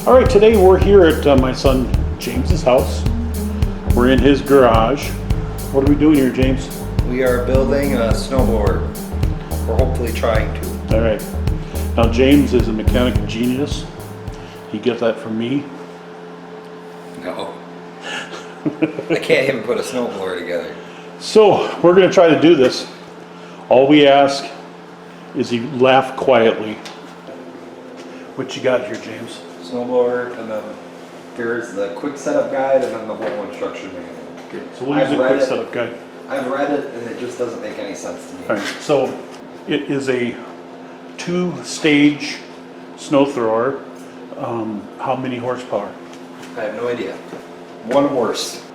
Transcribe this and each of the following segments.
All right, today we're here at my son James's house. We're in his garage. What are we doing here, James? We are building a snowboard. We're hopefully trying to. All right. Now James is a mechanic genius. He gets that from me. No. I can't even put a snowboard together. So we're going to try to do this. All we ask is you laugh quietly. What you got here, James? Snowboard, and then there's the quick setup guide, and then the whole instruction manual. Okay, so we'll use a quick setup guide. I've read it, and it just doesn't make any sense to me. All right, so it is a 2-stage snow thrower. How many horsepower? I have no idea. 1 horse.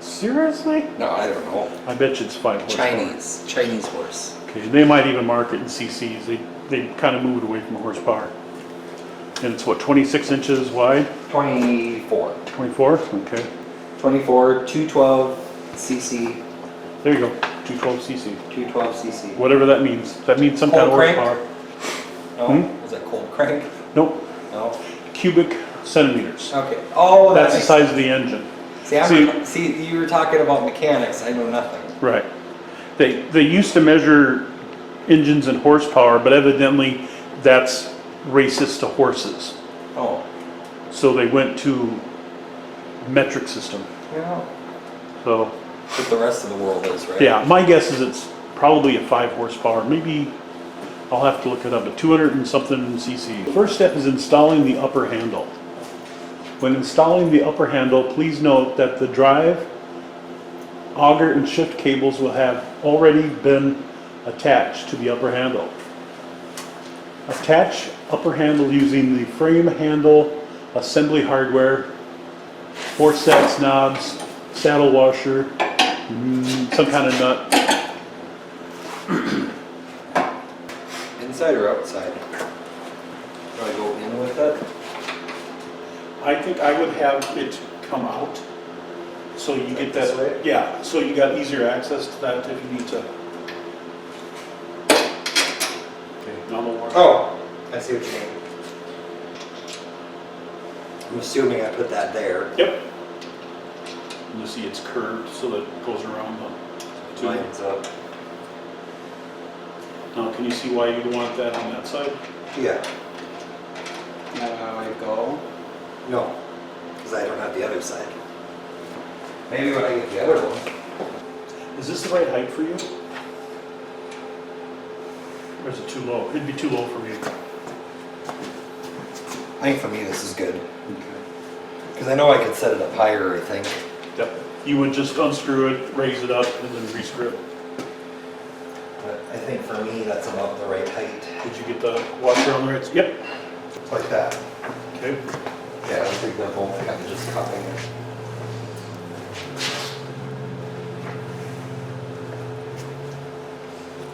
Seriously? No, I don't know. I bet you it's 5 horsepower. Chinese horse. Okay, they might even mark it in cc's. They kind of moved away from horsepower. And it's what, 26 inches wide? 24. 24? Okay. 24, 212 cc. There you go, 212 cc. 212 cc. Whatever that means. That means some kind of Cold crank? horsepower. No? Is that cold crank? Nope. No. Cubic centimeters. Okay. Oh, That's the size of the engine. See, you were talking about mechanics. I know nothing. Right. They used to measure engines in horsepower, but evidently that's racist to horses. Oh. So they went to metric system. Yeah. So. But the rest of the world is, right? Yeah, my guess is it's probably a 5 horsepower. Maybe I'll have to look it up, but 200 and something cc. The first step is installing the upper handle. When installing the upper handle, please note that the drive, auger, and shift cables will have already been attached to the upper handle. Attach upper handle using the frame handle assembly hardware, forceps, knobs, saddle washer, some kind of nut. Inside or outside? Do I go in with it? I think I would have it come out, so you get This that. way? Yeah, so you got easier access to that if you need to. Okay, now more. Oh, I see what you mean. I'm assuming I put that there. Yep. And you see it's curved, so that it goes around the tube. Lines up. Now, can you see why you'd want that on that side? Yeah. Now I go. No, because I don't have the other side. Maybe when I get the other one. Is this the right height for you? Or is it too low? It'd be too low for me. I think for me this is good. Okay. Because I know I could set it up higher, I think. Yep. You would just unscrew it, raise it up, and then re-screw it. But I think for me that's about the right height. Did you get the washer on there? Yep. Like that. Okay. Yeah, I think they're both kind of just cupping it.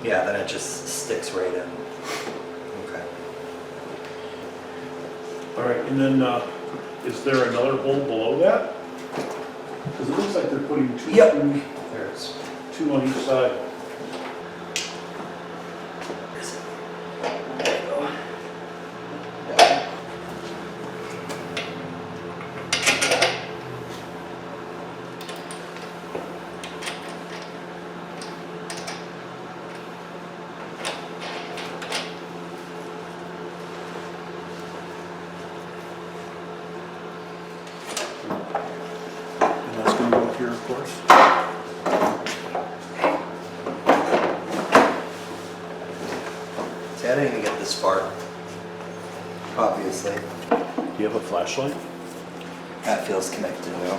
Yeah, then it just sticks right in. Okay. All right, and then is there another hole below that? Because it looks like they're putting two, Yep. There's. 2 on each side. There you go. And that's going to go here, of course. See, I didn't even get this far. Obviously. Do you have a flashlight? That feels connected now.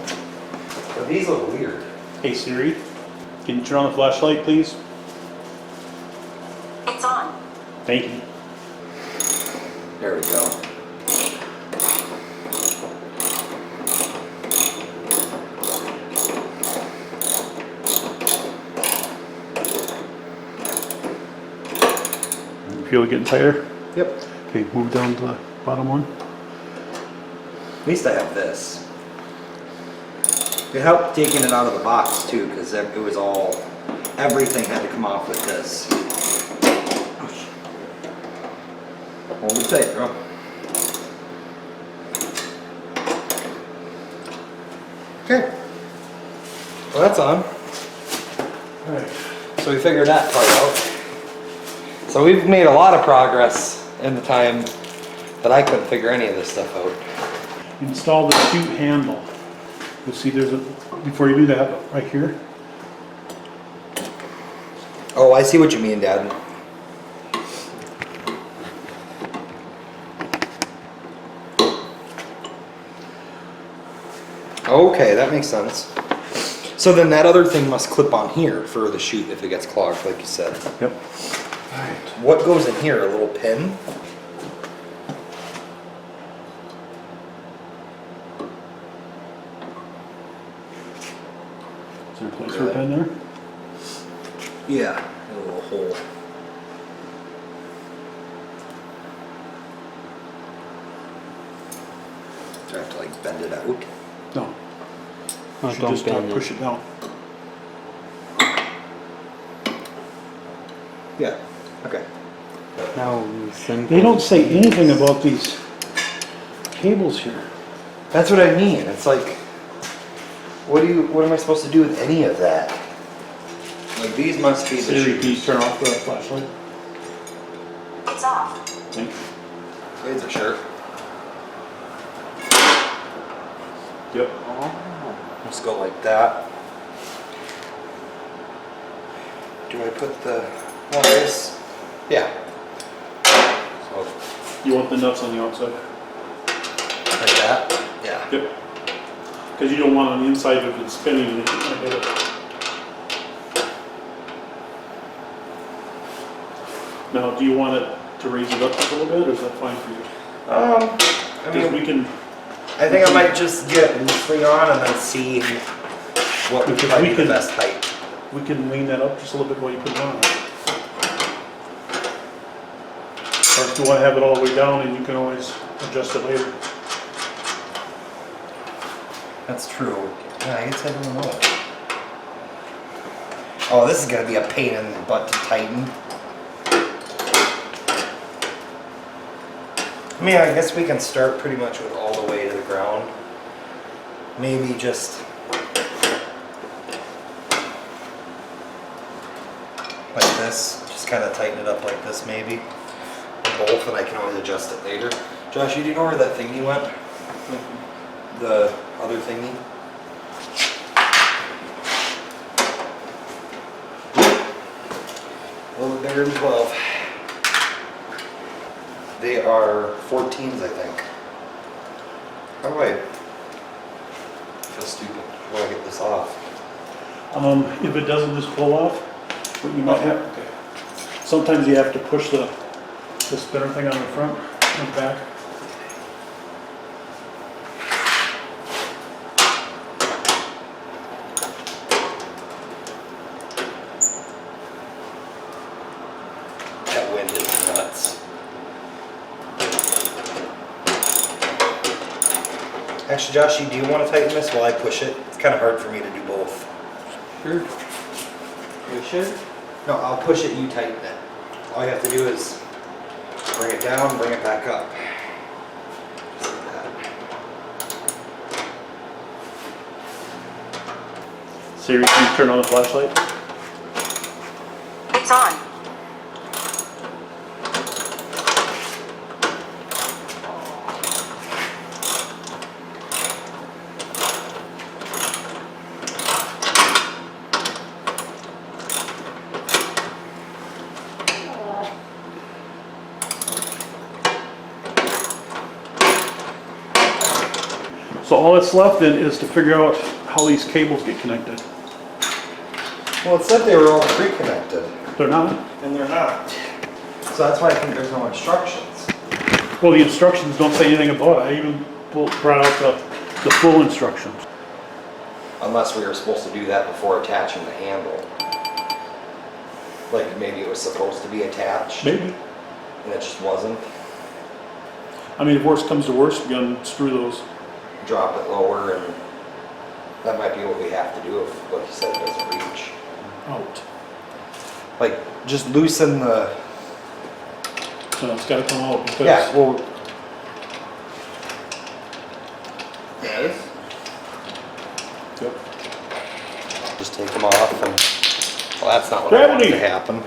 But these look weird. Hey Siri, can you turn on the flashlight, please? It's on. Thank you. There we go. You feel it getting tighter? Yep. Okay, move down to the bottom one. At least I have this. It helped taking it out of the box too, because it was all, everything had to come off with this. Hold it tight, girl. Okay. Well, that's on. Alright. So we figured that part out. So we've made a lot of progress in the time that I couldn't figure any of this stuff out. Install the chute handle. You'll see there's a, before you do that, right here. Oh, I see what you mean, Dad. Okay, that makes sense. So then that other thing must clip on here for the chute if it gets clogged, like you said. Yep. Alright. What goes in here? A little pin? Is there a place for a pen there? Yeah, a little hole. Do I have to like bend it out? No. Oh, You should don't just bend push it down. Yeah. Okay. Now simple. They don't say anything about these cables here. That's what I mean. It's like, what am I supposed to do with any of that? Like these must be the Siri, can you shoes. turn off the flashlight? It's off. Thank you. It's a shirt. Yep. Let's go like that. Do I put the wires? Yeah. So You want the nuts on the outside? like that? Yeah. Yep. Because you don't want on the inside if it's spinning and it's gonna hit it. Now, do you want it to raise it up just a little bit, or is that fine for you? I Because we mean, can, I think I might just get loosely on and then see what would Because probably we be the can- best height. we can lean that up just a little bit while you put it on. Or if you want to have it all the way down, and you can always adjust it later. That's true. Yeah, I guess I don't know. Oh, this is gonna be a pain in the butt to tighten. I mean, I guess we can start pretty much with all the way to the ground. Maybe just like this. Just kind of tighten it up like this, maybe. Or both, and I can always adjust it later. Josh, do you know where that thingy went? The other thingy? A little bit bigger than 12. They are 14s, I think. How do I feel stupid? How do I get this off? If it doesn't just pull off, what you might have, okay. Sometimes you have to push the spinner thing on the front and back. That wind is nuts. Actually, Joshy, do you want to tighten this while I push it? It's kind of hard for me to do both. Sure. You should. No, I'll push it, you tighten it. All you have to do is bring it down, bring it back up. Just like that. Siri, can you turn on the flashlight? It's on. So all that's left then is to figure out how these cables get connected. Well, it said they were all pre-connected, They're not? and they're not. So that's why I think there's no instructions. Well, the instructions don't say anything about it. I even brought out the full instructions. Unless we were supposed to do that before attaching the handle. Like maybe it was supposed to be attached, Maybe. and it just wasn't. I mean, if worst comes to worst, we can screw those. Drop it lower, and that might be what we have to do if, like you said, it doesn't reach. Out. Like, just loosen the... So it's gotta come out because. Yeah, well... Yes? Yep. Just take them off and, well, that's not what I wanted to happen.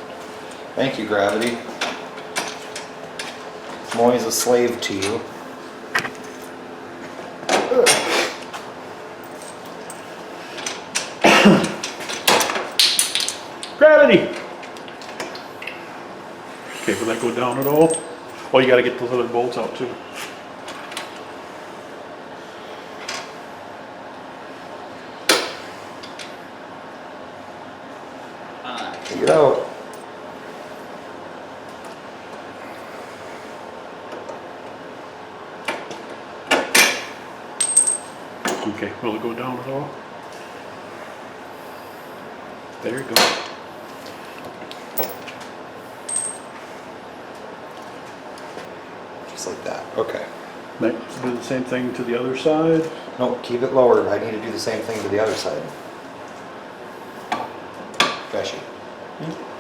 Thank you, gravity. I'm always a slave to you. Gravity! Okay, will that go down at all? Oh, you gotta get those other bolts out too. Take it out. Okay, will it go down at all? There you go. Just like that. Okay. Next, do the same thing to the other side. No, keep it lowered. I need to do the same thing to the other side. Gosh,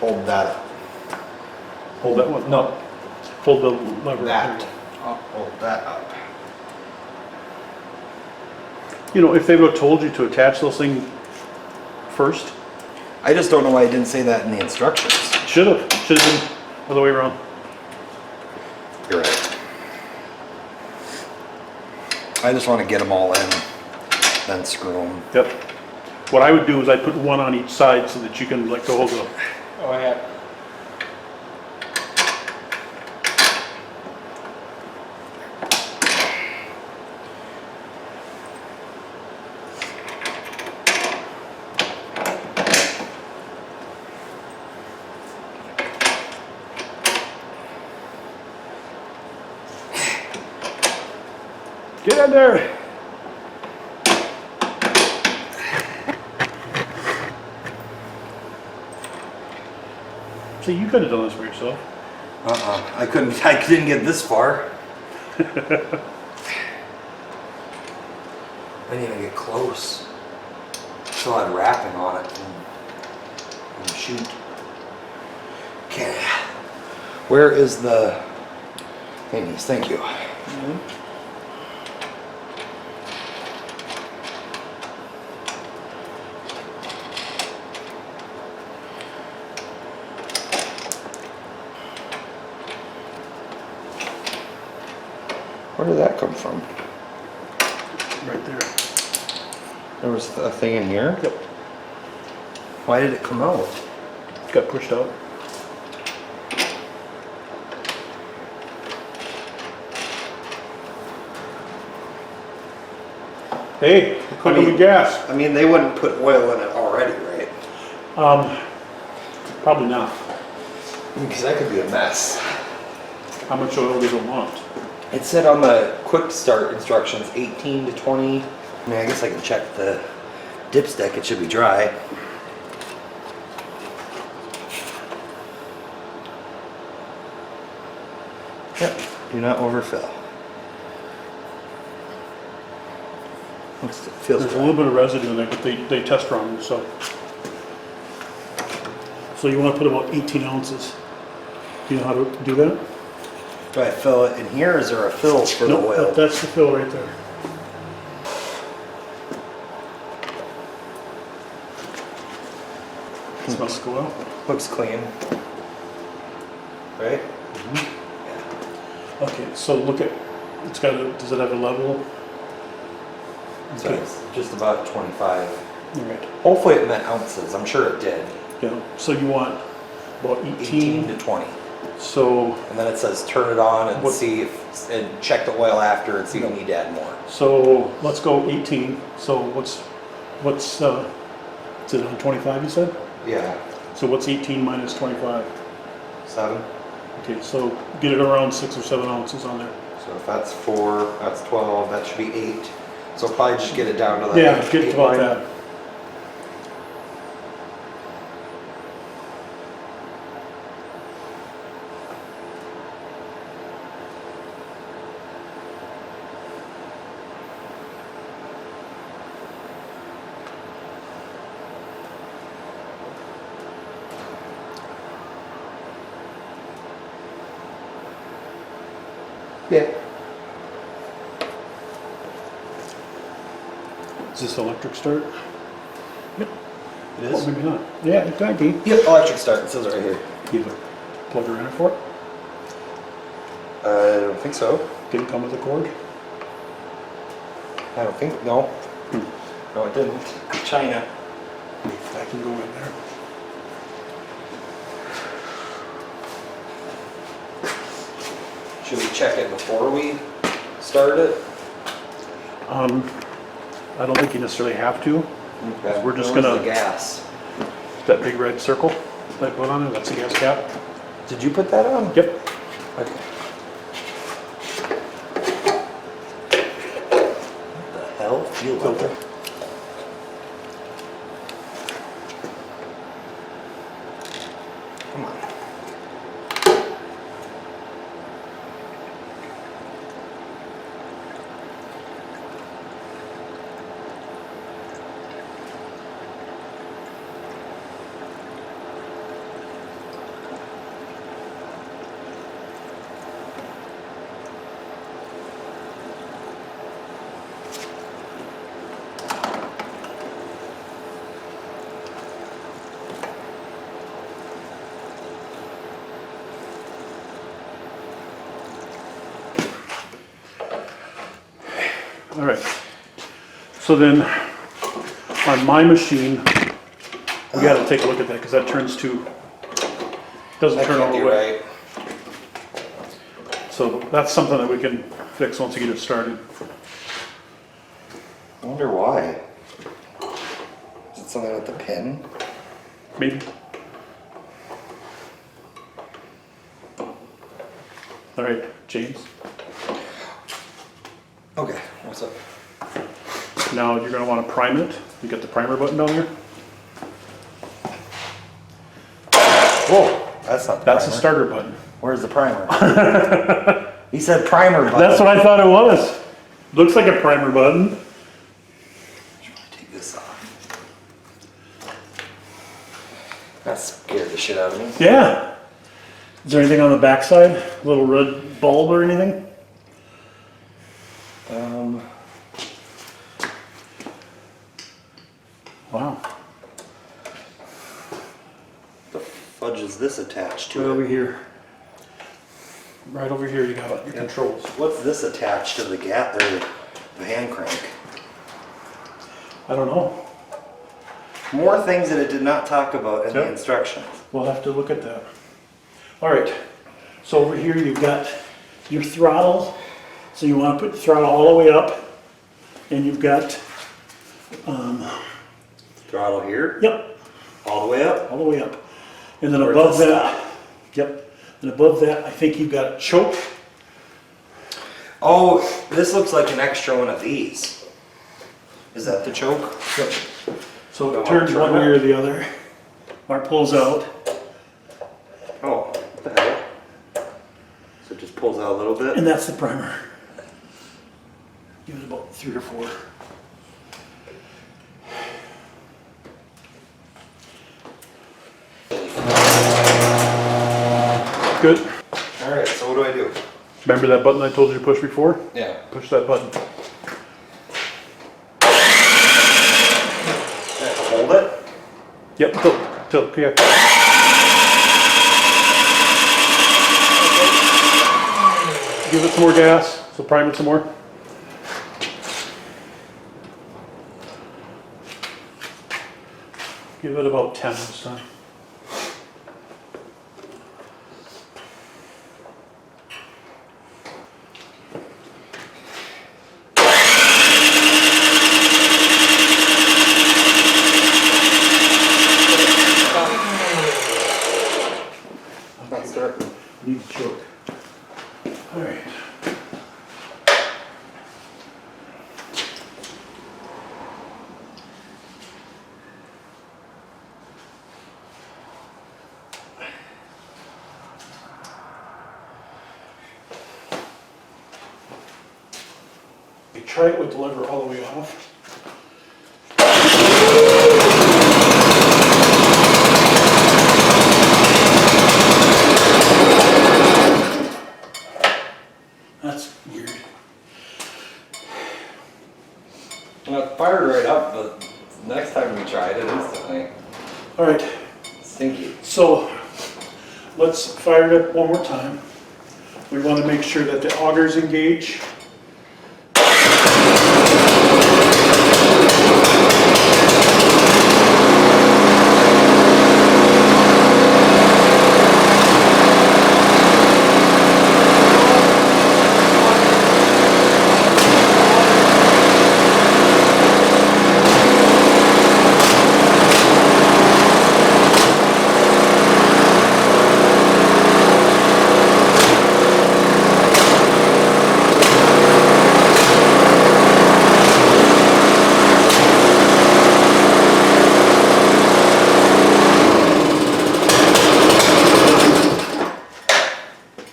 hold that. Hold that one. No. Hold the lever. That. Hold that up. You know, if they would have told you to attach those things first, I just don't know why I didn't say that in the instructions. should have been other way around. You're right. I just want to get them all in, then screw them. Yep. What I would do is I'd put one on each side so that you can let go of the, Oh, yeah. get in there. See, you could have done this for yourself. I didn't get this far. I didn't even get close. Still had wrapping on it and shoot. Okay. Where is the thingies? Thank you. Where did that come from? Right there. There was a thing in here? Yep. Why did it come out? Got pushed out. Hey, cooking with gas. I mean, they wouldn't put oil in it already, right? Probably not. Because that could be a mess. How much oil do you want? It said on the quick start instructions 18 to 20. I mean, I guess I can check the dipstick. It should be dry. Yep. Do not overfill. It feels There's a dry. little bit of residue in there, but they test run, so. So you want to put about 18 ounces. Do you know how to do that? Do I fill it in here, or is there a fill for the Nope, oil? that's the fill right there. Smells go out. Looks clean. Right? Okay, so look at, it's got a, does it have a level? So Okay. it's just about 25. All right, Hopefully it meant ounces. I'm sure it did. yeah, so you want about 18 to 18, 20. so, And then it says turn it on and What- see if, and check the oil after and see if you need to add more. so let's go 18, so what's, is it on 25 you said? Yeah. So what's 18 minus 25? 7. Okay, so get it around 6 or 7 ounces on there. So if that's 4, that's 12, that should be 8. So probably just get it down to that. Yeah, get 8 about line. that. Yeah. Is this electric start? It Oh, is? maybe not. Yeah, it might be. Yep, electric start, it says right here. You have a plug around for it? I don't think so. Didn't come with a cord? I don't think, no. No, it didn't. China. I can go in there. Should we check it before we start it? I don't think you necessarily have to. Okay. We're just Where's gonna- the gas. That big red circle that I put on it, that's the gas cap. Did you put that on? Yep. Okay. What the hell? Fuel filter. Come on. All right. So then, on my machine, we gotta take a look at that, because that turns to, doesn't That turn all can't the be way. right. So that's something that we can fix once we get it started. I wonder why. Is it something with the pin? Maybe. All right, James. Okay, what's up? Now you're gonna wanna prime it. You got the primer button down there? Whoa, that's not the That's the primer. starter button. Where's the primer? He said primer button. That's what I thought it was. Looks like a primer button. Take this off. That scared the shit out of me. Yeah. Is there anything on the backside? A little red bulb or anything? Wow. The fudge is this attached Right to over it? here. Right over here you got your controls. What's this attached to the gap or the hand crank? I don't know. More things that it did not talk about in the Yep. instructions. We'll have to look at that. All right. So over here you've got your throttle. So you want to put the throttle all the way up. And you've got, Throttle here, yep, all the way up. all the way up. And then Where's above the that, stop? yep. And above that, I think you've got a choke. Oh, this looks like an extra one of these. Is that the choke? Yep. So Go it turns on, one turn way it. or the other. Or it pulls out. Oh, what the hell? So it just pulls out a little bit? And that's the primer. Give it about 3 or 4. Good. Alright, so what do I do? Remember that button I told you to push before? Yeah. Push that button. Hold it? Yep, tilt, yeah. Give it some more gas, so prime it some more. Give it about 10 this time. Not starting. Need to choke. All right. You try it with the lever all the way off. That's weird. And it fired right up, but next time we tried it instantly. All right, Stinky. so let's fire it up one more time. We want to make sure that the augers engage.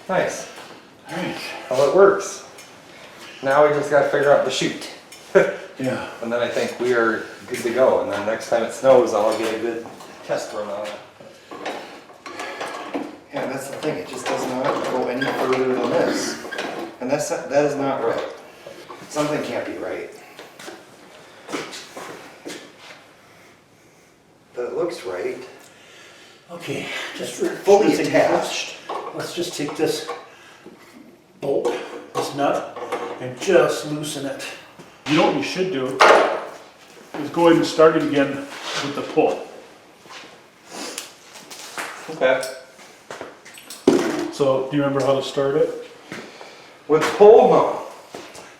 Nice. All right. Well, it works. Now we just gotta figure out the chute. Yeah. And then I think we are good to go. And then next time it snows, I'll get a good test run on it. Yeah, that's the thing. It just does not go any further than this. And that is not right. Something can't be right. But it looks right. Okay, just Fully attached. Let's just take this bolt, this nut, and just loosen it. You know what you should do is go ahead and start it again with the pull. Okay. So, do you remember how to start it? With the pole, no.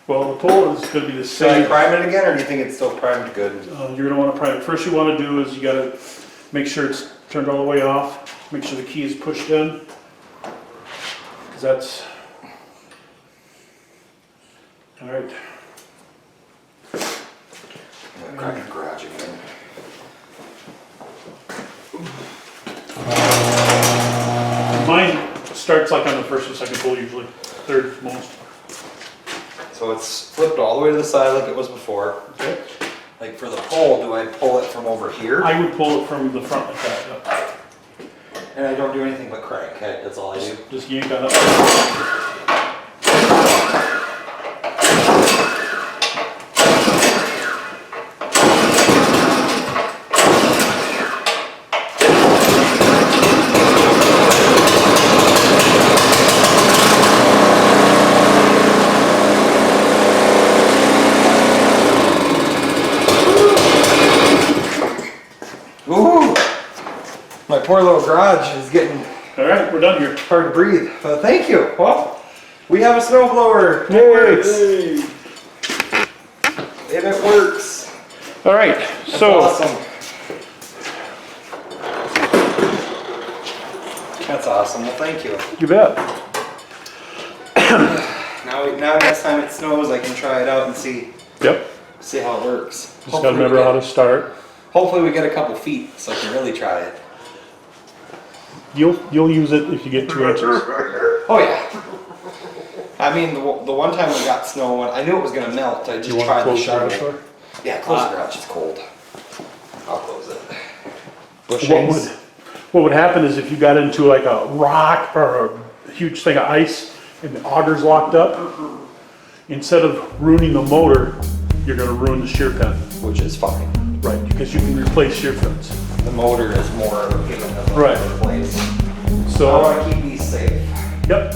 Well, the pull is going to be the Should I same. prime it again, or do you think it's still primed good? You're going to want to prime it. First you want to do is you got to make sure it's turned all the way off. Make sure the key is pushed in. Because that's... All right. I'm gonna crack the garage again. Mine starts like on the first or second pull usually. Third most. So it's flipped all the way to the side like it was before. Okay. Like for the pole, do I pull it from over here? I would pull it from the front like that. Yeah. And I don't do anything but crank, okay? That's all I do. Just yank on it. Ooh! My poor little garage is getting All right, we're done here. hard to breathe. But thank you. Well, we have a snowblower. It works. And it works. All right, That's so awesome. That's awesome. Well, thank you. you bet. Now next time it snows, I can try it out and see Yep. how it works. Just gotta remember how to start. Hopefully we get a couple feet so I can really try it. You'll use it if you get 2 inches. Oh yeah. I mean, the one time we got snow, I knew it was gonna melt. I You just want to tried the close the garage shovel. door? Yeah, close the garage. It's cold. I'll close it. What would happen is if you got into like a rock or a huge thing of ice and the auger's locked up, instead of ruining the motor, you're gonna ruin the shear pen. Which is fine. Right, because you can replace shear pins. The motor is more of a pain in the Right. place. I So, want to keep these safe. yep,